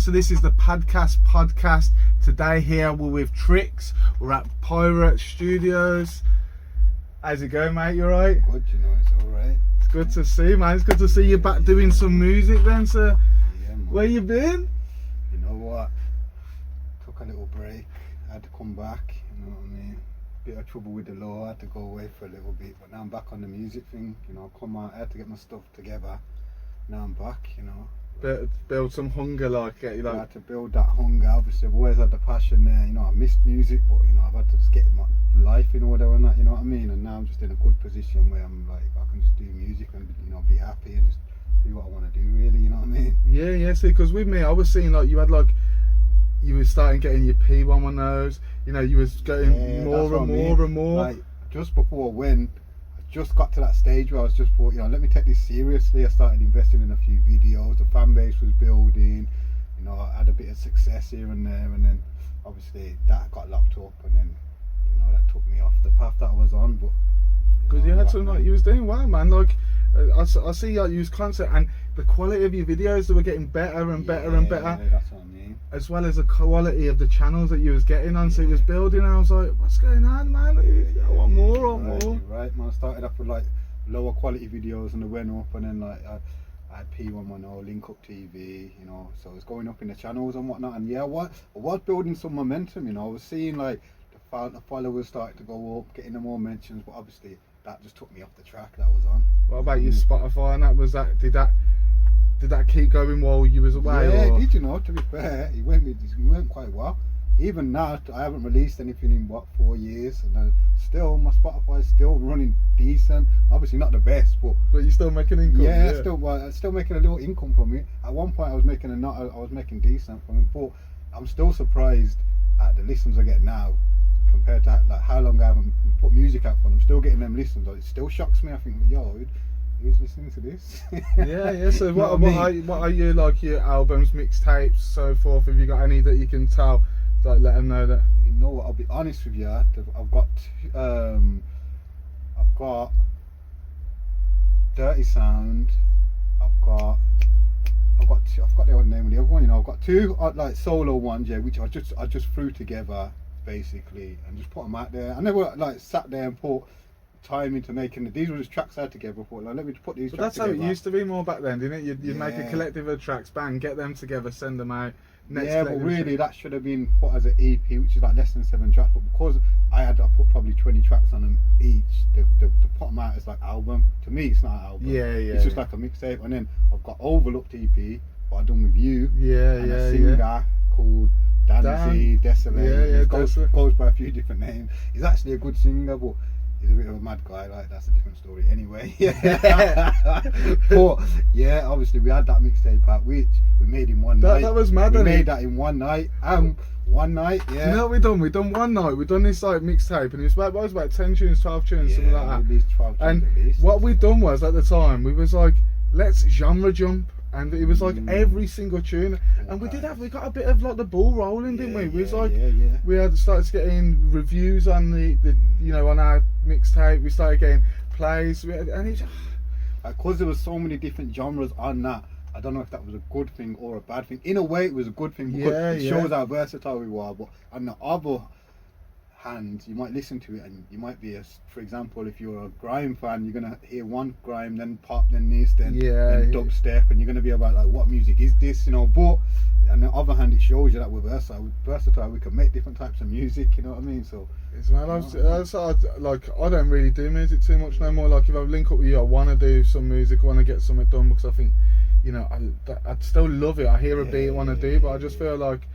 So this is the Padcast podcast. Today here we're with Tricks. We're at Pirate Studios. How's it going, mate? You alright? Good, it's alright. It's good to see, man. It's good to see you back doing some music then, sir. Yeah, man. Where you been? You know what? Took a little break. I had to come back, you know what I mean? Bit of trouble with the law, I had to go away for a little bit, but now I'm back on the music thing, come out, I had to get my stuff together. Now I'm back, Build some hunger, I had to build that hunger. Obviously, I've always had the passion there, I missed music, but I've had to just get my life in order and that, you know what I mean? And now I'm just in a good position where I'm like, I can just do music and, be happy and just do what I want to do, really, you know what I mean? Yeah, see, because with me, I was seeing you had you were starting getting your P110s, you was getting more and more. Like, just before when I just got to that stage where I was just thought, let me take this seriously. I started investing in a few videos, the fan base was building, I had a bit of success here and there, and then obviously that got locked up, and then, that took me off the path that I was on, but... Because you had some, you was doing well, man, I see you was constant, and the quality of your videos, they were getting better and better and better. Yeah, that's what I mean. As well as the quality of the channels that you was getting on, so it was building, and I was like, what's going on, man? I want more, You're right, man. I started off with lower quality videos, and I went up, and then I had P110, Link Up TV, so it's going up in the channels and whatnot, and I was building some momentum, I was seeing the followers started to go up, getting the more mentions, but obviously that just took me off the track that I was on. What about your Spotify and that? Did that keep going while you was away? Yeah, or? it did, to be fair. It went quite well. Even now, I haven't released anything in 4 years, and still my Spotify is still running decent. Obviously not the best, but you're still making income. Yeah, still making a little income from it. At one point, I was making decent from it, but I'm still surprised at the listens I get now compared to how long I haven't put music out for. I'm still getting them listens. It still shocks me. I think, who's listening to this? Yeah. So what are your albums, mixtapes, so forth? Have you got any that you can tell? Let them know that. You know what? I'll be honest with you. I've got Dirty Sound. I've got the odd name of the other one. I've got two solo ones, which I just threw together basically and just put them out there. I never sat there and put time into making these were just tracks I had together. I thought, let me just put these tracks together. That's how it used to be more back then, didn't it? You'd make a collective of tracks, bang, get them together, send them out. But really that should have been put as an EP, which is less than 7 tracks, but because I put probably 20 tracks on them each, to put them out as album, to me it's not an album. It's just like a mixtape. And then I've got Overlooked EP, what I've done with you, and a singer called Danzy, Desolate. Goes by a few different names. He's actually a good singer, but he's a bit of a mad guy, that's a different story anyway. But yeah, obviously we had that mixtape out, which we made in one night. That was mad. We made that in one night. One night, yeah. You know what we done one night. We done this mixtape, and it was about 10 tunes, 12 tunes, something like that. At least 12 tunes at least. What we done was, at the time, we was let's genre jump. And it was every single tune, and we got a bit of the ball rolling, didn't we? We was we had started getting reviews on the on our mixtape. We started getting plays, and it's because there was so many different genres on that. I don't know if that was a good thing or a bad thing. In a way, it was a good thing because it shows how versatile we were. But on the other hand, you might listen to it and you might be for example, if you're a grime fan, you're gonna hear one grime, then pop, then this, then dubstep, and you're gonna be about what music is this, but on the other hand, it shows you that we're versatile, we can make different types of music, you know what I mean? So it's I don't really do music too much no more. If I link up with you, I want to do some music, I want to get something done, because I think I'd still love it. I hear a beat, I want to do, but I just feel like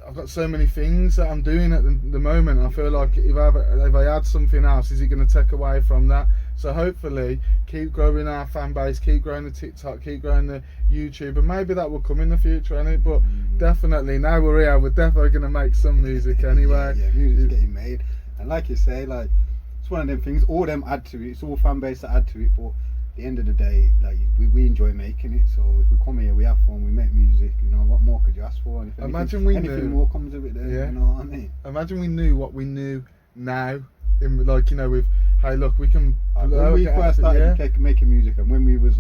I've got so many things that I'm doing at the moment. I feel like if I add something else, is it going to take away from that? So hopefully keep growing our fan base, keep growing the TikTok, keep growing the YouTube, and maybe that will come in the future, innit? But definitely, now we're here, we're definitely going to make some music anyway. Music's getting made, and like you say, it's one of them things, all them add to it, it's all fan base that add to it, but at the end of the day, we enjoy making it. So if we come here, we have fun, we make music, what more could you ask for? And if anything more comes of it, then you know what I mean? Imagine we knew what we knew now, with hey, look, we can. When we first started making music, and when we was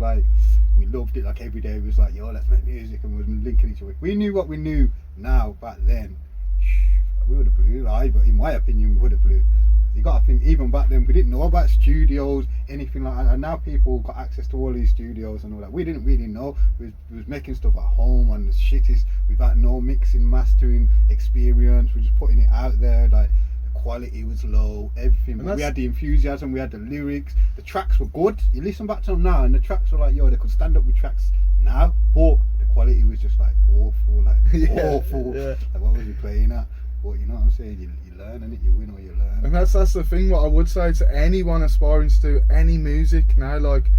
we loved it. Like every day we was like, yo, let's make music, and we were linking each other. We knew what we knew now. Back then, we would have blew. But in my opinion, we would have blew. You got to think, even back then, we didn't know about studios, anything like that. And now people got access to all these studios and all that. We didn't really know. We was making stuff at home, and the shit is, we've had no mixing, mastering experience. We're just putting it out there. Like, the quality was low, everything. But we had the enthusiasm, we had the lyrics. The tracks were good. You listen back to them now, and the tracks were like, yo, they could stand up with tracks now, but the quality was just like awful, like awful. Yeah. Like, what was he playing at? But you know what I'm saying? You learn, and you win or you learn. And that's the thing. What I would say to anyone aspiring to do any music now, like,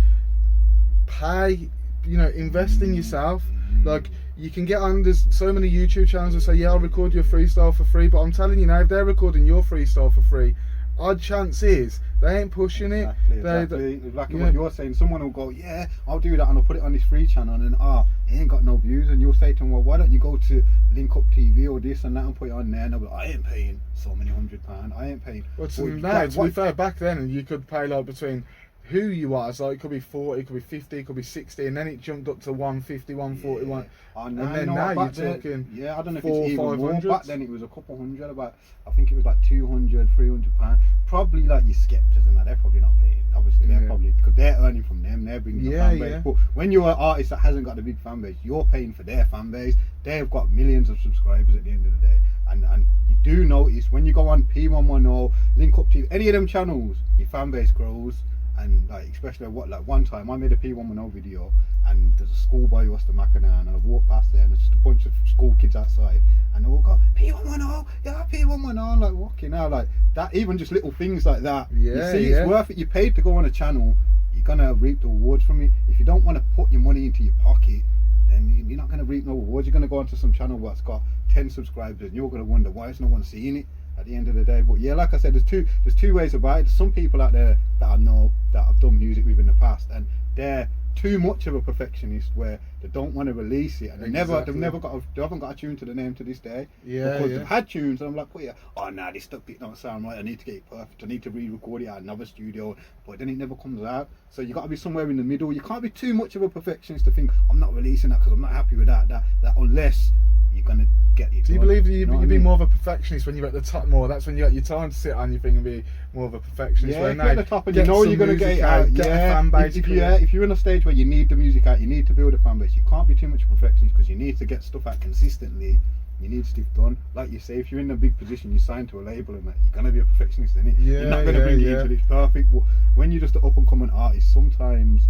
pay, invest in yourself. Like, you can get on, there's so many YouTube channels that say, yeah, I'll record your freestyle for free, but I'm telling you now, if they're recording your freestyle for free, odd chance is they ain't pushing it. Exactly. Like what you're saying, someone will go, yeah, I'll do that, and I'll put it on this free channel, and it ain't got no views, and you'll say to them, well, why don't you go to Link Up TV or this and that and put it on there? And they'll be like, I ain't paying so many £100, I ain't paying. Well, to be fair, back then you could pay like between who you was, like, it could be 40, it could be 50, it could be 60, and then it jumped up to 150, 141. And then now you're talking, yeah, I don't know if 400, it's even more. 500. Back then it was a couple hundred, about, I think it was like 200, 300 pounds. Probably like your Skeptors and that, they're probably not paying. Obviously, they're probably, because they're earning from them, they're bringing the fan base. But when you're an artist that hasn't got a big fan base, you're paying for their fan base. They've got millions of subscribers at the end of the day. And you do notice when you go on P110, Link Up TV, any of them channels, your fan base grows. And like, especially one time I made a P110 video, and there's a schoolboy who was to Mackinac, and I walked past there, and there's just a bunch of school kids outside, and they all go, P110, yeah, P110, like, walking out, like that. Even just little things like that, you see, it's worth it. You paid to go on a channel, you're gonna reap the rewards from it. If you don't want to put your money into your pocket, then you're not going to reap no rewards. You're going to go onto some channel that's got 10 subscribers, and you're going to wonder why is no one seeing it at the end of the day. But yeah, like I said, there's two ways about it. There's some people out there that I know that I've done music with in the past, and they're too much of a perfectionist where they don't want to release it, and they haven't got a tune to the name to this day. Because they've had tunes, and I'm like, this stuff don't sound right, I need to get it perfect, I need to re-record it at another studio, but then it never comes out. So you got to be somewhere in the middle. You can't be too much of a perfectionist to think, I'm not releasing that because I'm not happy with that unless you're gonna get it. Do you believe you'd be more of a perfectionist when you're at the top more? That's when you got your time to sit on your thing and be more of a perfectionist. Yeah, if you're at the top and you know you're gonna get it out. Get a fan base. If you're in a stage where you need the music out, you need to build a fan base. You can't be too much of a perfectionist because you need to get stuff out consistently. You need stuff done. Like you say, if you're in a big position, you're signed to a label, and that you're gonna be a perfectionist, innit? You're not gonna bring it into this perfect. But when you're just an up and coming artist, sometimes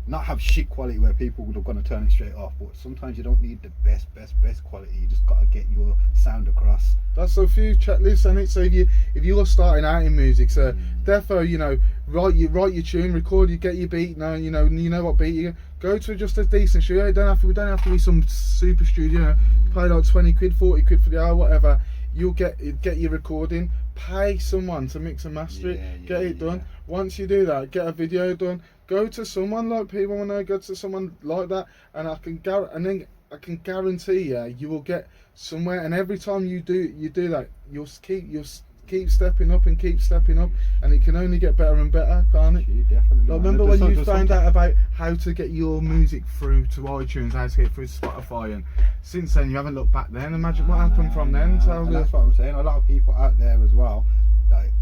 not have shit quality where people are going to turn it straight off, but sometimes you don't need the best quality. You just got to get your sound across. That's a few checklists, and so if you're starting out in music, so therefore write your tune, record, you get your beat. Now you know what beat you go to, just a decent studio. We don't have to be some super studio. Pay like 20 quid, 40 quid for the hour, whatever. You'll get your recording. Pay someone to mix and master it. Get it done. Once you do that, get a video done. Go to someone like P110, go to someone like that, and I can guarantee you will get somewhere. And every time you do that, you'll keep stepping up, and it can only get better and better, can't it? Definitely. Like, remember when you found out about how to get your music through to iTunes, how to get it through Spotify, and since then you haven't looked back then. Imagine what happened from then. So that's what I'm saying. A lot of people out there as well, like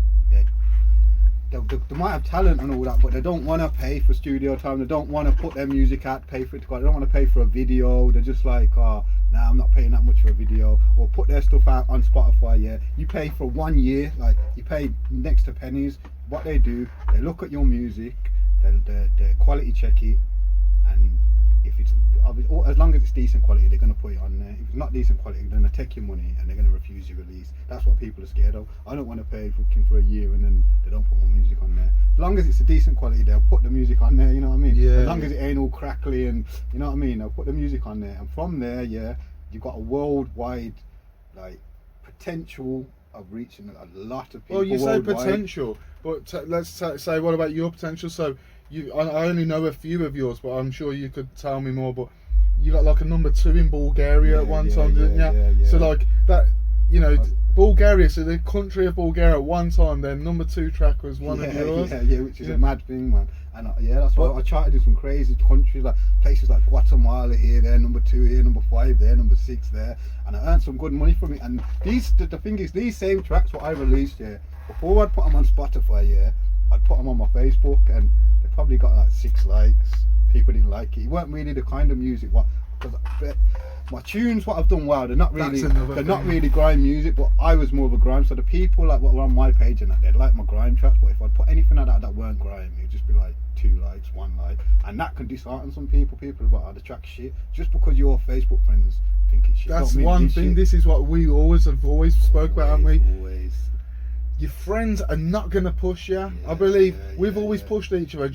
they might have talent and all that, but they don't want to pay for studio time. They don't want to put their music out, pay for it to go. They don't want to pay for a video. They're just like, I'm not paying that much for a video. Or put their stuff out on Spotify. Yeah, you pay for 1 year, like you pay next to pennies. What they do, they look at your music, they quality check it, and if it's as long as it's decent quality, they're going to put it on there. If it's not decent quality, then they take your money and they're going to refuse your release. That's what people are scared of. I don't want to pay for a year and then they don't put my music on there. As long as it's a decent quality, they'll put the music on there. You know what I mean? Yeah. As long as it ain't all crackly, and you know what I mean, they'll put the music on there. And from there, you've got a worldwide potential of reaching a lot of people. Well, you worldwide. say potential, but let's say what about your potential? So I only know a few of yours, but I'm sure you could tell me more. But you got like a number 2 in Bulgaria at one time, didn't you? Yeah. So like that, Bulgaria. So the country of Bulgaria at one time, their number 2 track was one of yours. Yeah, which is a mad thing, man. And that's why I charted in some crazy countries, like places like Guatemala here, there, number 2 here, number 5 there, number 6 there, and I earned some good money from it. And the thing is, these same tracks what I released here, before I'd put them on Spotify, I'd put them on my Facebook, and they probably got like 6 likes. People didn't like it. It weren't really the kind of music because my tunes, what I've done well, they're not really grime music, but I was more of a grime. So the people like what were on my page and that, they'd like my grime tracks. But if I'd put anything like that weren't grime, it'd just be like 2 likes, 1 like, and that can dishearten some people. People are about the track shit just because your Facebook friends think it's shit. That's one thing. Shit. This is what we always spoke about, haven't we? Always. Your friends are not going to push you. I believe we've always pushed each other,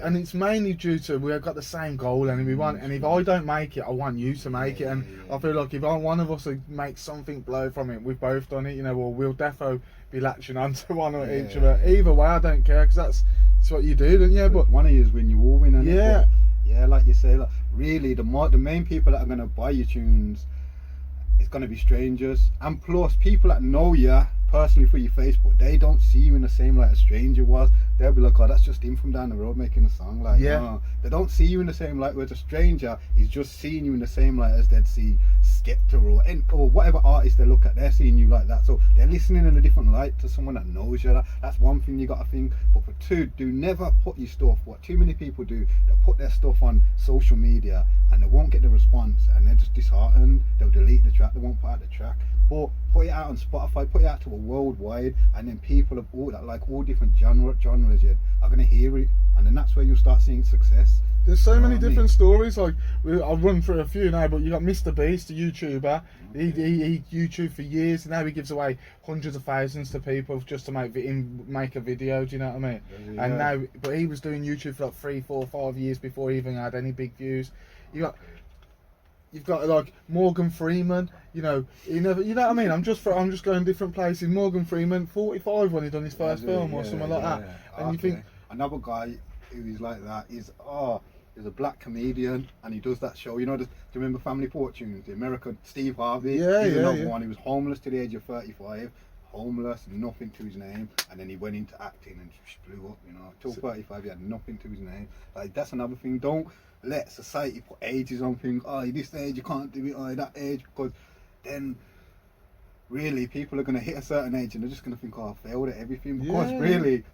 and it's mainly due to we've got the same goal and we want. And if I don't make it, I want you to make it. And I feel like if one of us makes something blow from it, we've both done it. Or we'll defo be latching onto one or each other. Either way, I don't care because that's what you do, don't you? But one of you is when you all win. Like you say, like really, the main people that are going to buy your tunes, it's going to be strangers, and plus people that know you personally through your Facebook, they don't see you in the same light a stranger was. They'll be like, oh, that's just him from down the road making a song. Like, no, they don't see you in the same light. Whereas a stranger is just seeing you in the same light as they'd see Skepta or whatever artist they look at. They're seeing you like that, so they're listening in a different light to someone that knows you. That's one thing you got to think. But for 2, do never put your stuff. What too many people do, they'll put their stuff on social media and they won't get the response, and they're just disheartened. They'll delete the track. They won't put out the track. But put it out on Spotify, put it out to a worldwide, and then people of all different genres are going to hear it, and then that's where you'll start seeing success. There's so many different stories. Like I'll run through a few now, but you got Mr. Beast, a YouTuber. He YouTube for years, and now he gives away hundreds of thousands to people just to make a video. Do you know what I mean? Yeah. And now, but he was doing YouTube for like 3, 4, 5 years before he even had any big views. You've got like Morgan Freeman, you know what I mean. I'm just going different places. Morgan Freeman, 45 when he done his first film or something like that. And you think another guy who is like that is there's a black comedian and he does that show. Do you remember Family Fortunes? The American Steve Harvey. He's another one. He was homeless to the age of 35. Homeless, nothing to his name, and then he went into acting and blew up. Till 35, he had nothing to his name. Like that's another thing. Don't let society put ages on things. This age you can't do it. That age, because then really people are going to hit a certain age and they're just going to think, I failed at everything. Because really,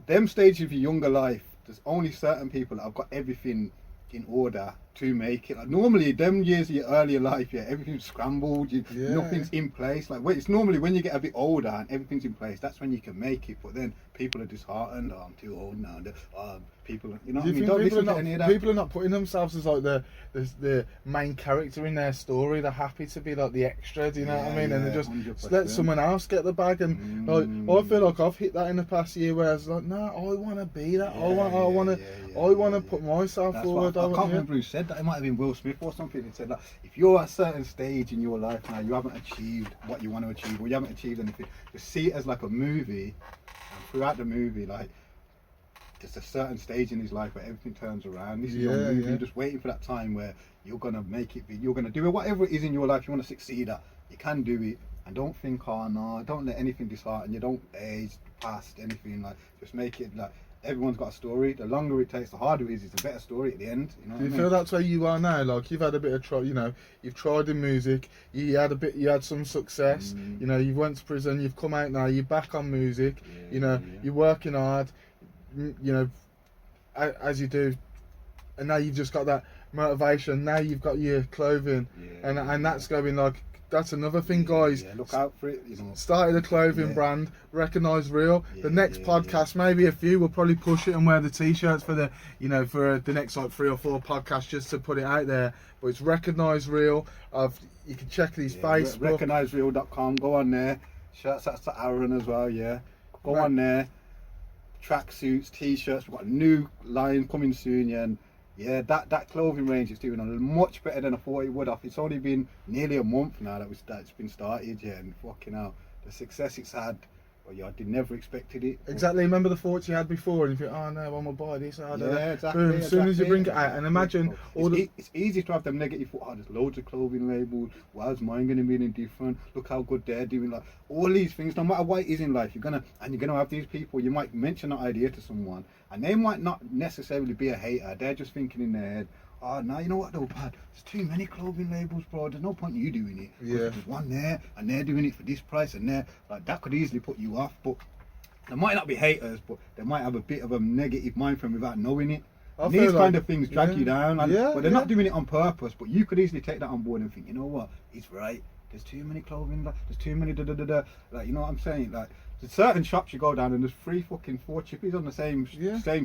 them stages of your younger life, there's only certain people that have got everything in order to make it. Like normally, them years of your earlier life, everything's scrambled. Nothing's in place. It's normally when you get a bit older and everything's in place, that's when you can make it. But then people are disheartened. I'm too old now. People, what I mean? Don't listen to any of that. People are not putting themselves as like the main character in their story. They're happy to be like the extra. Do you know what I mean? And they just 100%. Let someone else get the bag. And I feel like I've hit that in the past year, where I was like, no, I want to be that. I want to put myself forward. I can't remember who said that. It might have been Will Smith or something. That said that if you're at a certain stage in your life now, you haven't achieved what you want to achieve, or you haven't achieved anything, just see it as like a movie, and throughout the movie, like there's a certain stage in his life where everything turns around. This is your movie. You're just waiting for that time where you're gonna make it. You're gonna do it. Whatever it is in your life you want to succeed at, you can do it. And don't think, oh no, don't let anything dishearten you. Don't age past anything. Like just make it like. Everyone's got a story. The longer it takes, the harder it is. It's a better story at the end. Do you feel that's where you are now? Like you've had a bit of you've tried in music. You had some success. You went to prison. You've come out now. You're back on music. You're working hard. As you do, and now you've just got that motivation. Now you've got your clothing, and that's going like. That's another thing, guys. Look out for it. Started a clothing brand, Recognise Real. The next podcast, maybe a few, will probably push it and wear the t-shirts for the, for the next like 3 or 4 podcasts, just to put it out there. But it's Recognise Real. You can check these Facebook. RecogniseReal.com. Go on there. Shirts out to Aaron as well. Go on there. Tracksuits, t-shirts. We've got a new line coming soon. And that clothing range is doing much better than I thought it would have. It's only been nearly a month now that it's been started, and fucking hell, the success it's had or you never expected it. Exactly. Remember the thoughts you had before, and you think, oh no, I'm gonna buy this. Exactly. Boom. As soon as you bring it out, and imagine it's easy to have them negative thoughts. Oh, there's loads of clothing labels. Why's mine gonna be any different? Look how good they're doing. Like all these things, no matter what it is in life, you're gonna have these people. You might mention that idea to someone, and they might not necessarily be a hater. They're just thinking in their head, oh, now you know what though, Pad? There's too many clothing labels, bro. There's no point in you doing it. Yeah. There's one there, and they're doing it for this price, and they're like that could easily put you off. But they might not be haters, but they might have a bit of a negative mind frame without knowing it. These kind of things drag you down, but they're not doing it on purpose. But you could easily take that on board and think, you know what? He's right. There's too many clothing. There's too many Like, you know what I'm saying? Like, there's certain shops you go down and there's 4 chippies on the same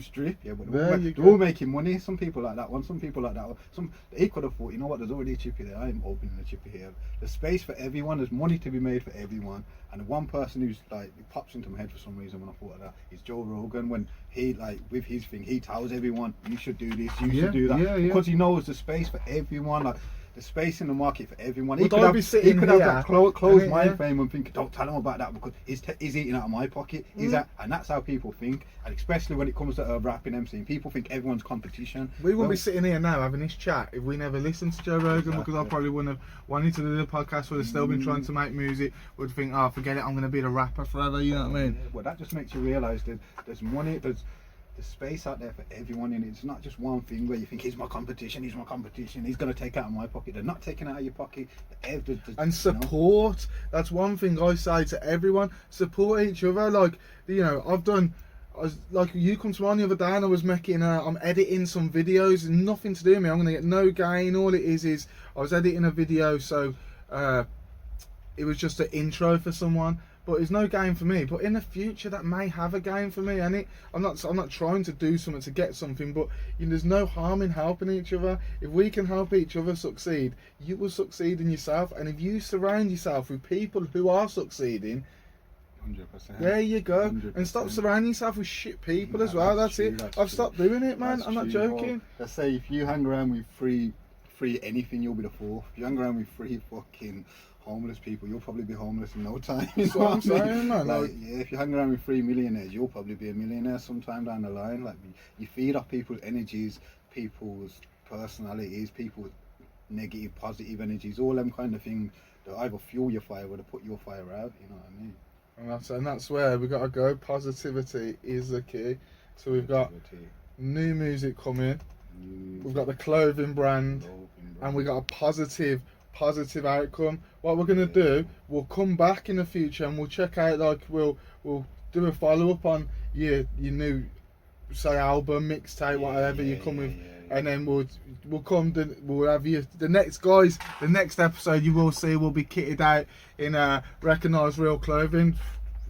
strip. Yeah, but they're all making money. Some people like that one. Some people like that one. They could have thought, you know what? There's already a chippy there. I'm opening a chippy here. There's space for everyone. There's money to be made for everyone. And the one person who's like, it pops into my head for some reason when I thought of that is Joe Rogan. When he with his thing, he tells everyone, you should do this, you should do that, because he knows there's space for everyone. Like, the space in the market for everyone. He could have that closed mind frame and think, don't tell him about that because he's eating out of my pocket. And that's how people think. And especially when it comes to rapping MCing, people think everyone's competition. We wouldn't be sitting here now having this chat if we never listened to Joe Rogan, because I probably wouldn't have wanted to do the podcast. Would have still been trying to make music. Would think, oh, forget it, I'm going to be the rapper forever. You know what I mean? Well, that just makes you realise that there's money, there's space out there for everyone, and it's not just one thing where you think he's my competition, he's going to take out of my pocket. They're not taking out of your pocket. And support, that's one thing I say to everyone. Support each other. Like, you know, like, you come to mine the other day and I was I'm editing some videos, nothing to do with me. I'm going to get no gain. All it is I was editing a video, so it was just an intro for someone. But it's no gain for me. But in the future, that may have a gain for me. And I'm not trying to do something to get something. But there's no harm in helping each other. If we can help each other succeed, you will succeed in yourself. And if you surround yourself with people who are succeeding, 100%. There you go. 100%. And stop surrounding yourself with shit people as well. That's it. I've stopped doing it, man. I'm not joking. Let's say if you hang around with free anything, you'll be the fourth. If you hang around with free fucking homeless people, you'll probably be homeless in no time. That's what I'm saying, man. Like, if you hang around with 3 millionaires, you'll probably be a millionaire sometime down the line. Like, you feed off people's energies, people's personalities, people's negative, positive energies, all them kind of things that either fuel your fire or to put your fire out. You know what I mean? And that's where we got to go. Positivity is the key. So we've got new music coming. We've got the clothing brand, and we got a positive outcome. What we're gonna do, we'll come back in the future and we'll check out, like, we'll do a follow up on your new, say, album, mixtape, whatever you come with, and then we'll have you the next episode. You will see we'll be kitted out in Recognise Real clothing.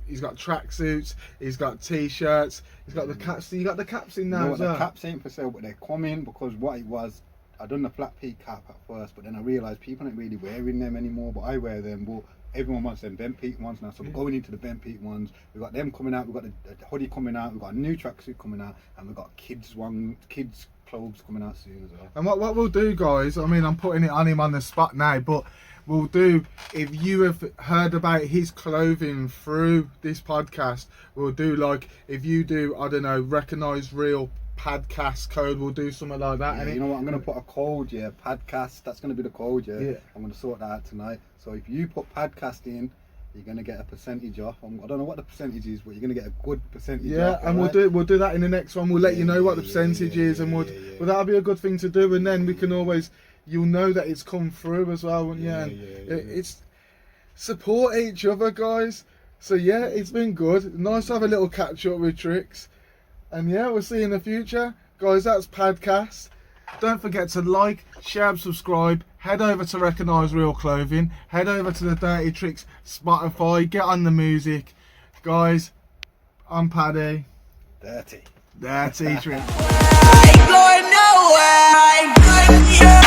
He's got tracksuits, he's got t-shirts, he's got the caps. You got the caps in now as well. The caps ain't for sale, but they're coming, because what it was, I done the flat peak cap at first, but then I realised people ain't really wearing them anymore, but I wear them. But everyone wants them bent peak ones now, so we're going into the bent peak ones. We've got them coming out, we've got the hoodie coming out, we've got a new tracksuit coming out, and we've got kids clothes coming out soon as well. And what we'll do, guys, I mean, I'm putting it on him on the spot now, but we'll do, if you have heard about his clothing through this podcast, we'll do, like, if you do, I don't know, Recognise Real Padcast code, we'll do something like that. You know what, I'm going to put a code, Padcast, that's going to be the code, I'm going to sort that out tonight. So if you put Padcast in, you're going to get a percentage off. I don't know what the percentage is, but you're going to get a good percentage off. And we'll do that in the next one. We'll let you know what the percentage is, and well, that'll be a good thing to do, and then we can always, you'll know that it's come through as well, won't you? It's support each other, guys. So it's been good. Nice to have a little catch up with Tricks. And we'll see you in the future. Guys, that's Padcast. Don't forget to like, share, subscribe. Head over to Recognise Real Clothing. Head over to the Dirty Tricks Spotify. Get on the music. Guys, I'm Paddy. Dirty Tricks. I ain't going nowhere.